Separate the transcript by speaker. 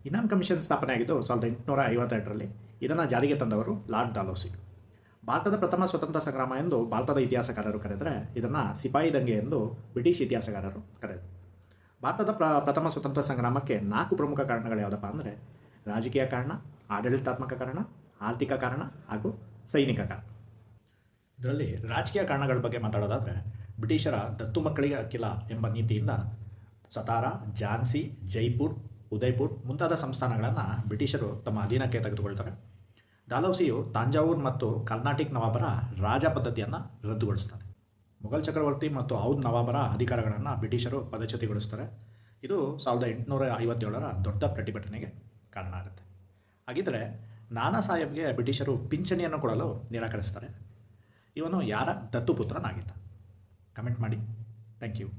Speaker 1: ಇನಾಮ್ commission ಸ್ಥಾಪನೆ ಆಗಿದ್ದು 1852ರಲ್ಲಿ. ಇದನ್ನು ಜಾರಿಗೆ ತಂದವರು ಲಾರ್ಡ್ ಡಾಲೌಸಿ. ಭಾರತದ ಪ್ರಥಮ ಸ್ವತಂತ್ರ ಸಂಗ್ರಾಮ ಎಂದು ಭಾರತದ ಇತಿಹಾಸಕಾರರು ಕರೆದರೆ, ಇದನ್ನು ಸಿಪಾಯಿ ದಂಗೆ ಎಂದು ಬ್ರಿಟಿಷ್ ಇತಿಹಾಸಕಾರರು ಕರೆದರು. ಭಾರತದ ಪ್ರಥಮ ಸ್ವತಂತ್ರ ಸಂಗ್ರಾಮಕ್ಕೆ 4 ಪ್ರಮುಖ ಕಾರಣಗಳು ಯಾವುದಪ್ಪ ಅಂದರೆ, ರಾಜಕೀಯ ಕಾರಣ, ಆಡಳಿತಾತ್ಮಕ ಕಾರಣ, ಆರ್ಥಿಕ ಕಾರಣ ಹಾಗೂ ಸೈನಿಕ ಕಾರಣ. ಇದರಲ್ಲಿ ರಾಜಕೀಯ ಕಾರಣಗಳ ಬಗ್ಗೆ ಮಾತಾಡೋದಾದರೆ, ಬ್ರಿಟಿಷರ ದತ್ತು ಮಕ್ಕಳಿಗೆ ಹಕ್ಕಿಲ್ಲ ಎಂಬ ನೀತಿಯಿಂದ ಸತಾರಾ, ಝಾನ್ಸಿ, ಜೈಪುರ್, ಉದಯ್ಪುರ್ ಮುಂತಾದ ಸಂಸ್ಥಾನಗಳನ್ನು ಬ್ರಿಟಿಷರು ತಮ್ಮ ಅಧೀನಕ್ಕೆ ತೆಗೆದುಕೊಳ್ತಾರೆ. ಡಾಲೌಸಿಯು ತಾಂಜಾವೂರ್ ಮತ್ತು ಕರ್ನಾಟಿಕ್ ನವಾಬರ ರಾಜ ಪದ್ಧತಿಯನ್ನು ರದ್ದುಗೊಳಿಸ್ತಾರೆ. ಮೊಘಲ್ ಚಕ್ರವರ್ತಿ ಮತ್ತು ಔದ್ ನವಾಬರ ಅಧಿಕಾರಗಳನ್ನು ಬ್ರಿಟಿಷರು ಪದಚ್ಯುತಿಗೊಳಿಸ್ತಾರೆ. ಇದು 1857ರ ದೊಡ್ಡ ಪ್ರತಿಭಟನೆಗೆ ಕಾರಣ ಆಗುತ್ತೆ. ಹಾಗಿದ್ದರೆ ನಾನಾ ಸಾಹೇಬ್ಗೆ ಬ್ರಿಟಿಷರು ಪಿಂಚಣಿಯನ್ನು ಕೊಡಲು ನಿರಾಕರಿಸ್ತಾರೆ. ಇವನು ಯಾರ ದತ್ತುಪುತ್ರನಾಗಿದ್ದ? ಕಮೆಂಟ್ ಮಾಡಿ. Thank you.